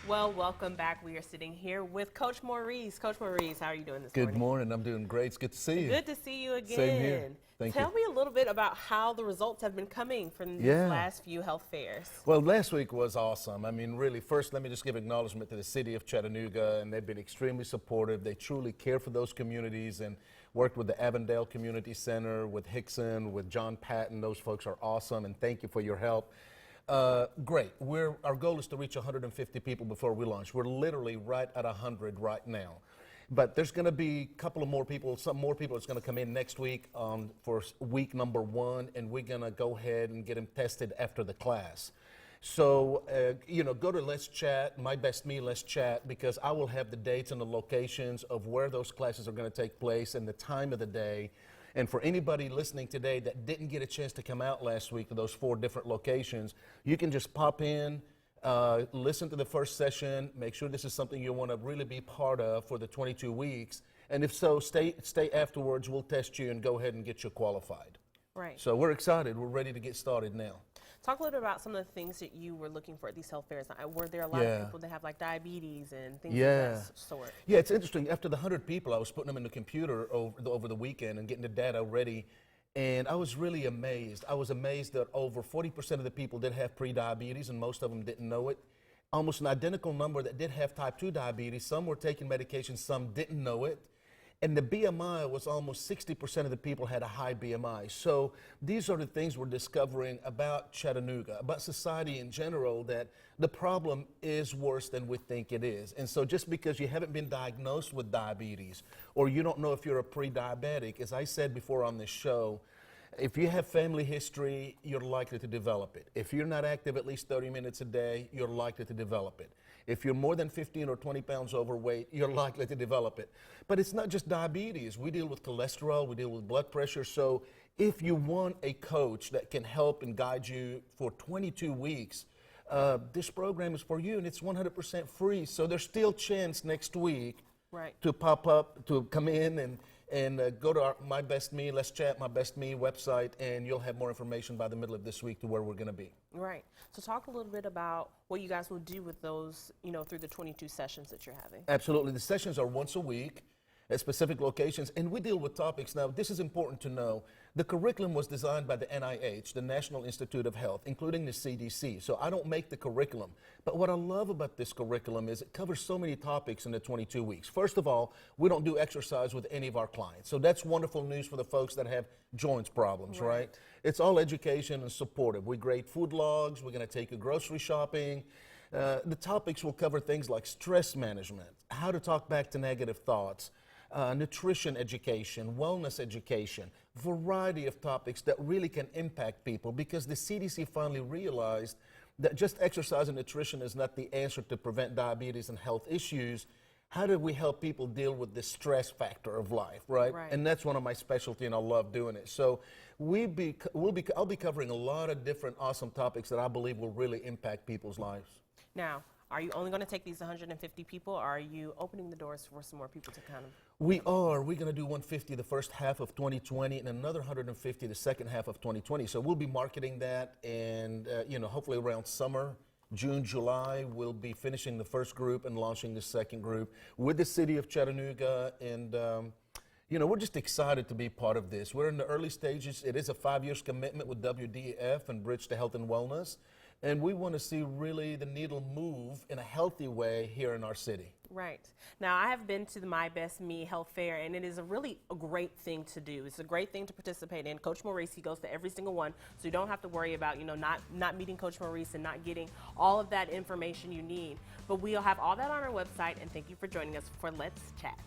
Well, welcome back. We are sitting here with Coach Maurice. Coach Maurice, how are you doing this Good morning? morning. I'm doing great. It's good to see you. Good to see you again. Same here. Thank Tell you. me a little bit about how the results have been coming from these Yeah. last few health fairs. Well, last week was awesome. I mean, really, first, let me just give acknowledgement to the city of Chattanooga, and they've been extremely supportive. They truly care for those communities and worked with the Avondale Community Center, with Hickson, with John Patton. Those folks are awesome, and thank you for your help. Great. Our goal is to reach 150 people before we launch. We're literally right at 100 right now. But there's going to be a couple of more people, some more people that's going to come in next week for week number 1, and we're going to go ahead and get them tested after the class. So, go to Let's Chat, My Best Me, Let's Chat, because I will have the dates and the locations of where those classes are going to take place and the time of the day. And for anybody listening today that didn't get a chance to come out last week to those 4 different locations, you can just pop in, listen to the first session, make sure this is something you want to really be part of for the 22 weeks. And if so, stay afterwards. We'll test you and go ahead and get you qualified. Right. So we're excited. We're ready to get started now. Talk a little bit about some of the things that you were looking for at these health fairs. Were there a lot of people that have like diabetes and things of that sort? Yeah, it's interesting. After the 100 people, I was putting them in the computer over the weekend and getting the data ready. And I was really amazed. I was amazed that over 40% of the people did have pre-diabetes, and most of them didn't know it. Almost an identical number that did have type 2 diabetes. Some were taking medication, some didn't know it. And the BMI was almost 60% of the people had a high BMI. So these are the things we're discovering about Chattanooga, about society in general, that the problem is worse than we think it is. And so just because you haven't been diagnosed with diabetes, or you don't know if you're a pre-diabetic, as I said before on this show, if you have family history, you're likely to develop it. If you're not active at least 30 minutes a day, you're likely to develop it. If you're more than 15 or 20 pounds overweight, you're likely to develop it. But it's not just diabetes. We deal with cholesterol, we deal with blood pressure. So if you want a coach that can help and guide you for 22 weeks, this program is for you, and it's 100% free. So there's still chance next week to pop up, to come in and go to our My Best Me, Let's Chat, My Best Me website, and you'll have more information by the middle of this week to where we're going to be. Right. So talk a little bit about what you guys will do with those, through the 22 sessions that you're having. Absolutely. The sessions are once a week at specific locations, and we deal with topics. Now, this is important to know. The curriculum was designed by the NIH, the National Institute of Health, including the CDC. So I don't make the curriculum. But what I love about this curriculum is it covers so many topics in the 22 weeks. First of all, we don't do exercise with any of our clients. So that's wonderful news for the folks that have joints problems, right? It's all education and supportive. We grade food logs. We're going to take you grocery shopping. The topics will cover things like stress management, how to talk back to negative thoughts, nutrition education, wellness education, variety of topics that really can impact people, because the CDC finally realized that just exercise and nutrition is not the answer to prevent diabetes and health issues. How do we help people deal with the stress factor of life, right? And that's one of my specialty, and I love doing it. So I'll be covering a lot of different awesome topics that I believe will really impact people's lives. Now, are you only going to take these 150 people, or are you opening the doors for some more people to kind of? We're going to do 150 the first half of 2020 and another 150 the second half of 2020. So we'll be marketing that, and hopefully around summer, June, July, we'll be finishing the first group and launching the second group with the city of Chattanooga. And we're just excited to be part of this. We're in the early stages. It is a 5-year commitment with WDEF and Bridge to Health and Wellness. And we want to see really the needle move in a healthy way here in our city. Right. Now, I have been to the My Best Me Health Fair, and it is a great thing to do. It's a great thing to participate in. Coach Maurice, he goes to every single one, so you don't have to worry about, not meeting Coach Maurice and not getting all of that information you need. But we'll have all that on our website, and thank you for joining us for Let's Chat.